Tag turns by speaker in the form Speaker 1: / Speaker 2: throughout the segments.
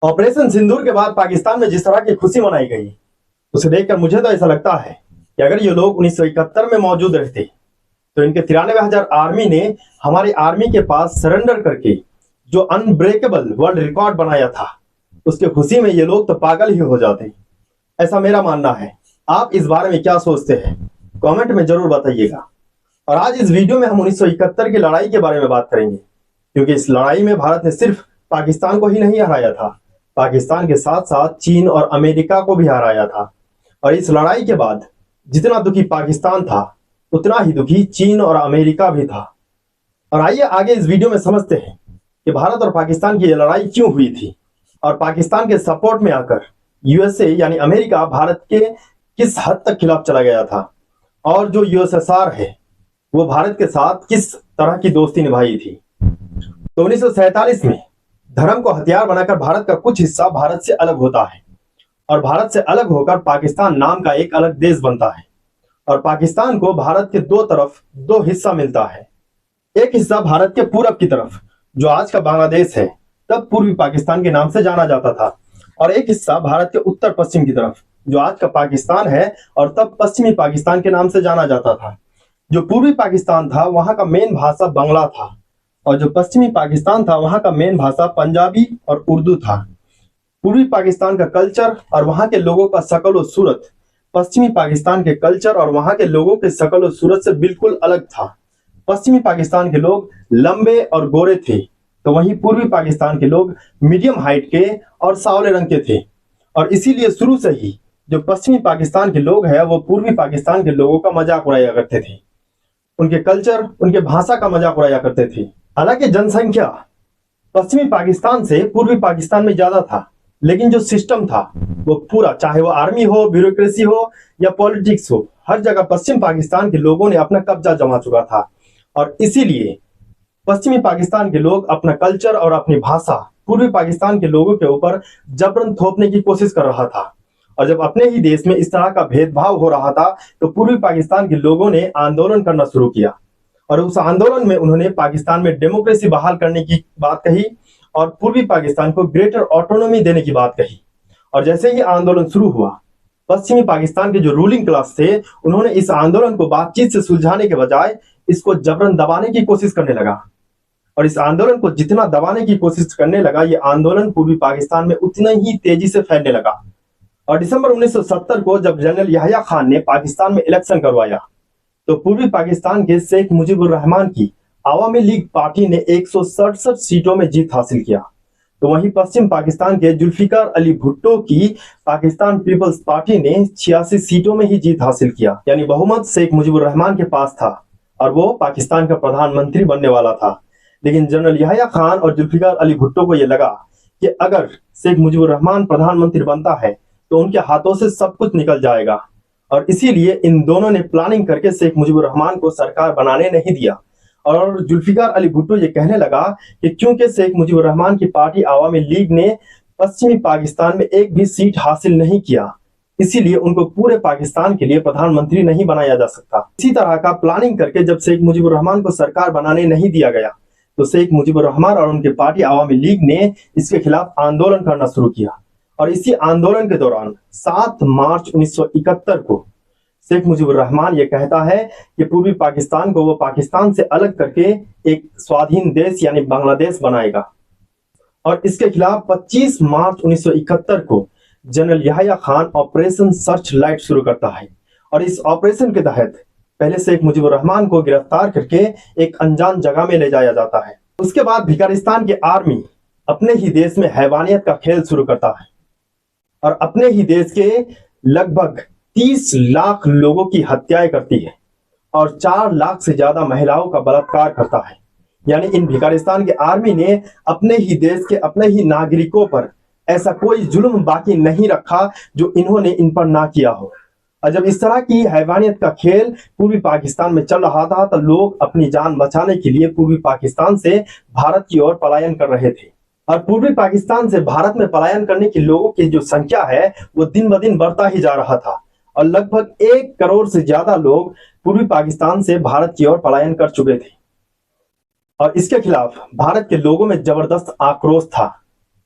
Speaker 1: Operation सिंदूर के बाद पाकिस्तान में जिस तरह की खुशी मनाई गई, उसे देखकर मुझे तो ऐसा लगता है कि अगर ये लोग 1971 में मौजूद रहते तो इनके 93,000 आर्मी ने हमारी आर्मी के पास सरेंडर करके जो अनब्रेकेबल वर्ल्ड रिकॉर्ड बनाया था, उसके खुशी में ये लोग तो पागल ही हो जाते। ऐसा मेरा मानना है। आप इस बारे में क्या सोचते हैं? कमेंट में जरूर बताइएगा। और आज इस वीडियो में हम 1971 की लड़ाई के बारे में बात करेंगे, क्योंकि इस लड़ाई में भारत ने सिर्फ पाकिस्तान को ही नहीं हराया था, पाकिस्तान के साथ साथ चीन और अमेरिका को भी हराया था। और इस लड़ाई के बाद जितना दुखी पाकिस्तान था, उतना ही दुखी चीन और अमेरिका भी था। और आइए आगे इस वीडियो में समझते हैं कि भारत और पाकिस्तान की यह लड़ाई क्यों हुई थी और पाकिस्तान के सपोर्ट में आकर यूएसए यानी अमेरिका भारत के किस हद तक खिलाफ चला गया था, और जो यूएसएसआर है वो भारत के साथ किस तरह की दोस्ती निभाई थी। तो 1947 में धर्म को हथियार बनाकर भारत का कुछ हिस्सा भारत से अलग होता है और भारत से अलग होकर पाकिस्तान नाम का एक अलग देश बनता है। और पाकिस्तान को भारत के दो तरफ दो हिस्सा मिलता है। एक हिस्सा भारत के पूरब की तरफ जो आज का बांग्लादेश है, तब पूर्वी पाकिस्तान के नाम से जाना जाता था, और एक हिस्सा भारत के उत्तर पश्चिम की तरफ जो आज का पाकिस्तान है और तब पश्चिमी पाकिस्तान के नाम से जाना जाता था। जो पूर्वी पाकिस्तान था वहां का मेन भाषा बंगला था, और जो पश्चिमी पाकिस्तान था वहां का मेन भाषा पंजाबी और उर्दू था। पूर्वी पाकिस्तान का कल्चर और वहां के लोगों का शक्ल और सूरत पश्चिमी पाकिस्तान के कल्चर और वहां के लोगों के शक्ल और सूरत से बिल्कुल अलग था। पश्चिमी पाकिस्तान के लोग लंबे और गोरे थे, तो वहीं पूर्वी पाकिस्तान के लोग मीडियम हाइट के और सांवले रंग के थे। और इसीलिए शुरू से ही जो पश्चिमी पाकिस्तान के लोग हैं वो पूर्वी पाकिस्तान के लोगों का मजाक उड़ाया करते थे, उनके कल्चर उनके भाषा का मजाक उड़ाया करते थे। हालांकि जनसंख्या पश्चिमी पाकिस्तान से पूर्वी पाकिस्तान में ज्यादा था, लेकिन जो सिस्टम था वो पूरा, चाहे वो आर्मी हो, ब्यूरोक्रेसी हो या पॉलिटिक्स हो, हर जगह पश्चिम पाकिस्तान के लोगों ने अपना कब्जा जमा चुका था। और इसीलिए पश्चिमी पाकिस्तान के लोग अपना कल्चर और अपनी भाषा पूर्वी पाकिस्तान के लोगों के ऊपर जबरन थोपने की कोशिश कर रहा था। और जब अपने ही देश में इस तरह का भेदभाव हो रहा था, तो पूर्वी पाकिस्तान के लोगों ने आंदोलन करना शुरू किया, और उस आंदोलन में उन्होंने पाकिस्तान में डेमोक्रेसी बहाल करने की बात कही और पूर्वी पाकिस्तान को ग्रेटर ऑटोनॉमी देने की बात कही। और जैसे ही आंदोलन शुरू हुआ, पश्चिमी पाकिस्तान के जो रूलिंग क्लास थे उन्होंने इस आंदोलन को बातचीत से सुलझाने के बजाय इसको जबरन दबाने की कोशिश करने लगा। और इस आंदोलन को जितना दबाने की कोशिश करने लगा, ये आंदोलन पूर्वी पाकिस्तान में उतना ही तेजी से फैलने लगा। और दिसंबर 1970 को जब जनरल याह्या खान ने पाकिस्तान में इलेक्शन करवाया, तो पूर्वी पाकिस्तान के शेख मुजीबुर रहमान की आवामी लीग पार्टी ने 167 सीटों में जीत हासिल किया। तो वहीं पश्चिम पाकिस्तान के जुल्फिकार अली भुट्टो की पाकिस्तान पीपल्स पार्टी ने 86 सीटों में ही जीत हासिल किया, यानी बहुमत शेख मुजीबुर रहमान के पास था और वो पाकिस्तान का प्रधानमंत्री बनने वाला था। लेकिन जनरल याह्या खान और जुल्फिकार अली भुट्टो को यह लगा कि अगर शेख मुजीबुर रहमान प्रधानमंत्री बनता है तो उनके हाथों से सब कुछ निकल जाएगा, और इसीलिए इन दोनों ने प्लानिंग करके शेख मुजीबुर रहमान को सरकार बनाने नहीं दिया। और जुल्फिकार अली भुट्टो ये कहने लगा कि क्योंकि शेख मुजीबुर रहमान की पार्टी आवामी लीग ने पश्चिमी पाकिस्तान में एक भी सीट हासिल नहीं किया, इसीलिए उनको पूरे पाकिस्तान के लिए प्रधानमंत्री नहीं बनाया जा सकता। इसी तरह का प्लानिंग करके जब शेख मुजीबुर रहमान को सरकार बनाने नहीं दिया गया, तो शेख मुजीबुर रहमान और उनकी पार्टी आवामी लीग ने इसके खिलाफ आंदोलन करना शुरू किया। और इसी आंदोलन के दौरान 7 मार्च 1971 को शेख मुजीबुर रहमान ये कहता है कि पूर्वी पाकिस्तान को वो पाकिस्तान से अलग करके एक स्वाधीन देश यानी बांग्लादेश बनाएगा। और इसके खिलाफ 25 मार्च 1971 को general Yahya Khan operation search light शुरू करता है। और इस ऑपरेशन के तहत पहले शेख मुजीबुर रहमान को गिरफ्तार करके एक अनजान जगह में ले जाया जाता है। उसके बाद भिखारिस्तान की आर्मी अपने ही देश में हैवानियत का खेल शुरू करता है और अपने ही देश के लगभग 30 लाख लोगों की हत्याएं करती है और 4 लाख से ज्यादा महिलाओं का बलात्कार करता है। यानी इन भिखारिस्तान की आर्मी ने अपने ही देश के अपने ही नागरिकों पर ऐसा कोई जुल्म बाकी नहीं रखा जो इन्होंने इन पर ना किया हो। और जब इस तरह की हैवानियत का खेल पूर्वी पाकिस्तान में चल रहा था, तो लोग अपनी जान बचाने के लिए पूर्वी पाकिस्तान से भारत की ओर पलायन कर रहे थे। और पूर्वी पाकिस्तान से भारत में पलायन करने के लोगों की जो संख्या है वो दिन ब दिन बढ़ता ही जा रहा था, और लगभग 1 करोड़ से ज्यादा लोग पूर्वी पाकिस्तान से भारत की ओर पलायन कर चुके थे। और इसके खिलाफ भारत के लोगों में जबरदस्त आक्रोश था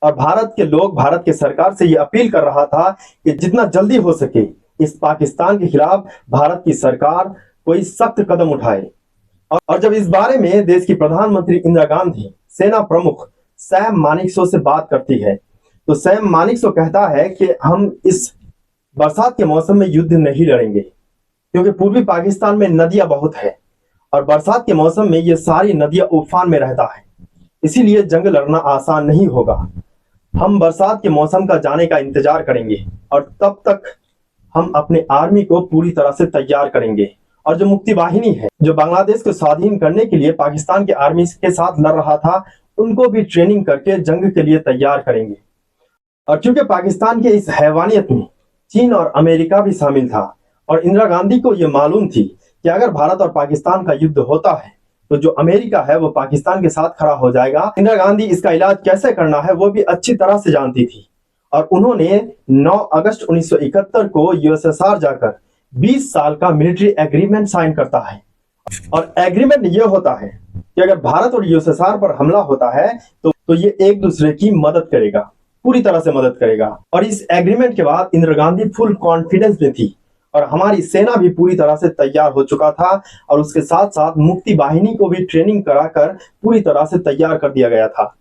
Speaker 1: और भारत के लोग भारत के सरकार से ये अपील कर रहा था कि जितना जल्दी हो सके इस पाकिस्तान के खिलाफ भारत की सरकार कोई सख्त कदम उठाए। और जब इस बारे में देश की प्रधानमंत्री इंदिरा गांधी सेना प्रमुख सैम मानेकशॉ से बात करती है, तो सैम मानेकशॉ कहता है कि हम इस बरसात के मौसम में युद्ध नहीं लड़ेंगे, क्योंकि पूर्वी पाकिस्तान में नदियां बहुत है और बरसात के मौसम में ये सारी नदियां उफान में रहता है, इसीलिए जंग लड़ना आसान नहीं होगा। हम बरसात के मौसम का जाने का इंतजार करेंगे और तब तक हम अपने आर्मी को पूरी तरह से तैयार करेंगे। और जो मुक्ति वाहिनी है, जो बांग्लादेश को स्वाधीन करने के लिए पाकिस्तान के आर्मी के साथ लड़ रहा था, उनको भी ट्रेनिंग करके जंग के लिए तैयार करेंगे। और क्योंकि पाकिस्तान के इस हैवानियत में चीन और अमेरिका भी शामिल था और इंदिरा गांधी को यह मालूम थी कि अगर भारत और पाकिस्तान का युद्ध होता है तो जो अमेरिका है वो पाकिस्तान के साथ खड़ा हो जाएगा। इंदिरा गांधी इसका इलाज कैसे करना है वो भी अच्छी तरह से जानती थी और उन्होंने 9 अगस्त 1971 को यूएसएसआर जाकर 20 साल का मिलिट्री एग्रीमेंट साइन करता है। और एग्रीमेंट ये होता है कि अगर भारत और यूएसएसआर पर हमला होता है तो ये एक दूसरे की मदद करेगा, पूरी तरह से मदद करेगा। और इस एग्रीमेंट के बाद इंदिरा गांधी फुल कॉन्फिडेंस में थी और हमारी सेना भी पूरी तरह से तैयार हो चुका था और उसके साथ साथ मुक्ति वाहिनी को भी ट्रेनिंग कराकर पूरी तरह से तैयार कर दिया गया था।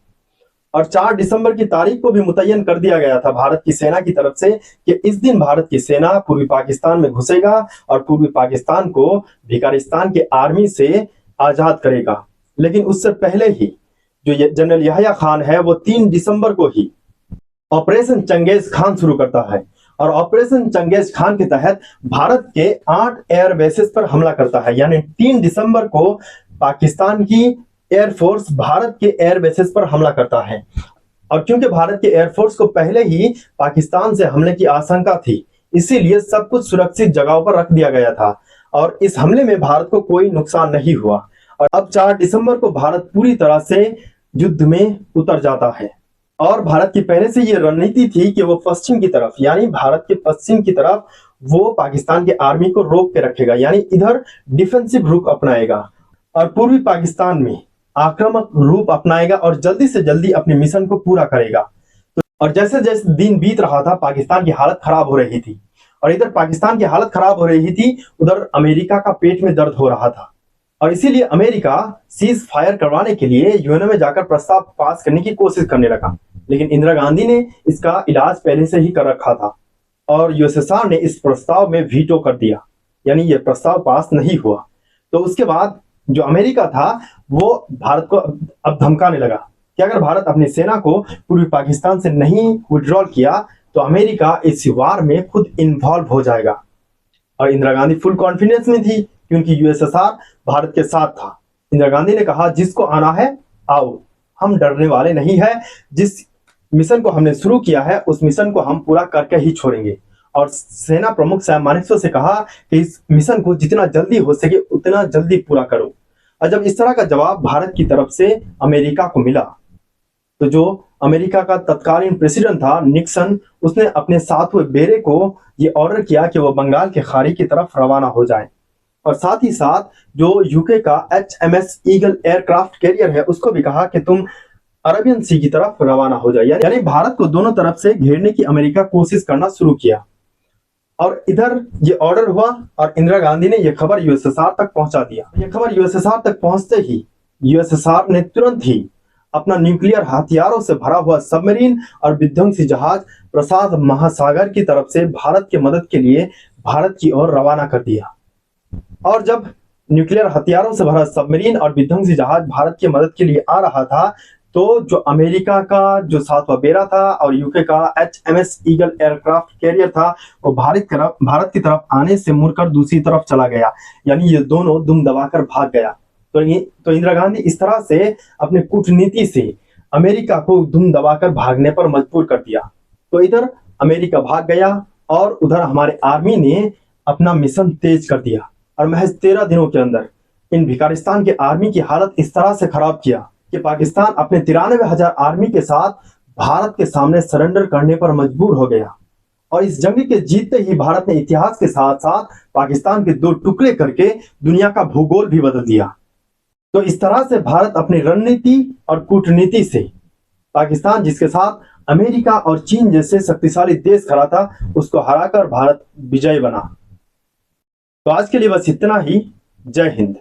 Speaker 1: और 4 दिसंबर की तारीख को भी मुतय्यन कर दिया गया था भारत की सेना की तरफ से कि इस दिन भारत की सेना पूर्वी पाकिस्तान में घुसेगा और पूर्वी पाकिस्तान को भिखारिस्तान के आर्मी से आजाद करेगा। लेकिन उससे पहले ही जो जनरल याह्या खान है वो 3 दिसंबर को ही ऑपरेशन चंगेज खान शुरू करता है और ऑपरेशन चंगेज खान के तहत भारत के 8 एयर बेसेस पर हमला करता है। यानी 3 दिसंबर को पाकिस्तान की एयरफोर्स भारत के एयर बेसेस पर हमला करता है। और क्योंकि भारत के एयरफोर्स को पहले ही पाकिस्तान से हमले की आशंका थी, इसीलिए सब कुछ सुरक्षित जगहों पर रख दिया गया था और इस हमले में भारत को कोई नुकसान नहीं हुआ। और अब 4 दिसंबर को भारत पूरी तरह से युद्ध में उतर जाता है और भारत की पहले से ये रणनीति थी कि वो पश्चिम की तरफ, यानी भारत के पश्चिम की तरफ वो पाकिस्तान के आर्मी को रोक के रखेगा, यानी इधर डिफेंसिव रुख अपनाएगा और पूर्वी पाकिस्तान में आक्रामक रूप अपनाएगा और जल्दी से जल्दी अपने मिशन को पूरा करेगा। तो और जैसे जैसे दिन बीत रहा था पाकिस्तान की हालत खराब हो रही थी और इधर पाकिस्तान की हालत खराब हो रही थी, उधर अमेरिका का पेट में दर्द हो रहा था और इसीलिए अमेरिका सीज फायर करवाने के लिए यूएनओ में जाकर प्रस्ताव पास करने की कोशिश करने लगा। लेकिन इंदिरा गांधी ने इसका इलाज पहले से ही कर रखा था और यूएसएसआर ने इस प्रस्ताव में वीटो कर दिया, यानी यह प्रस्ताव पास नहीं हुआ। तो उसके बाद जो अमेरिका था वो भारत को अब धमकाने लगा कि अगर भारत अपनी सेना को पूर्वी पाकिस्तान से नहीं विड्रॉल किया तो अमेरिका इस वार में खुद इन्वॉल्व हो जाएगा। और इंदिरा गांधी फुल कॉन्फिडेंस में थी क्योंकि यूएसएसआर भारत के साथ था। इंदिरा गांधी ने कहा जिसको आना है आओ, हम डरने वाले नहीं है, जिस मिशन को हमने शुरू किया है उस मिशन को हम पूरा करके ही छोड़ेंगे। और सेना प्रमुख सैम मानेकशॉ से कहा कि इस मिशन को जितना जल्दी हो सके उतना जल्दी पूरा करो। और जब इस तरह का जवाब भारत की तरफ से अमेरिका को मिला तो जो अमेरिका का तत्कालीन प्रेसिडेंट था निक्सन, उसने अपने 7वें बेरे को ये ऑर्डर किया कि वो बंगाल के खाड़ी की तरफ रवाना हो जाए और साथ ही साथ जो यूके का HMS ईगल एयरक्राफ्ट कैरियर है उसको भी कहा कि तुम अरबियन सी की तरफ रवाना हो जाए। यानी भारत को दोनों तरफ से घेरने की अमेरिका कोशिश करना शुरू किया और इधर ये ऑर्डर हुआ और इंदिरा गांधी ने यह खबर यूएसएसआर तक पहुंचा दिया। यह खबर यूएसएसआर तक पहुंचते ही यूएसएसआर ने तुरंत ही अपना न्यूक्लियर हथियारों से भरा हुआ सबमरीन और विध्वंसी जहाज प्रशांत महासागर की तरफ से भारत की मदद के लिए भारत की ओर रवाना कर दिया। और जब न्यूक्लियर हथियारों से भरा सबमरीन और विध्वंसी जहाज भारत की मदद के लिए आ रहा था तो जो अमेरिका का जो 7वां बेरा था और यूके का HMS ईगल एयरक्राफ्ट कैरियर था वो भारत की तरफ आने से मुड़कर दूसरी तरफ चला गया, यानी ये दोनों दुम दबाकर भाग गया। तो इंदिरा गांधी इस तरह से अपने कूटनीति से अमेरिका को दुम दबाकर भागने पर मजबूर कर दिया। तो इधर अमेरिका भाग गया और उधर हमारे आर्मी ने अपना मिशन तेज कर दिया और महज 13 दिनों के अंदर इन भिखारिस्तान के आर्मी की हालत इस तरह से खराब किया कि पाकिस्तान अपने 93,000 आर्मी के साथ भारत के सामने सरेंडर करने पर मजबूर हो गया। और इस जंग के जीतते ही भारत ने इतिहास के साथ साथ पाकिस्तान के 2 टुकड़े करके दुनिया का भूगोल भी बदल दिया। तो इस तरह से भारत अपनी रणनीति और कूटनीति से पाकिस्तान जिसके साथ अमेरिका और चीन जैसे शक्तिशाली देश खड़ा था, उसको हराकर भारत विजय बना। तो आज के लिए बस इतना ही। जय हिंद।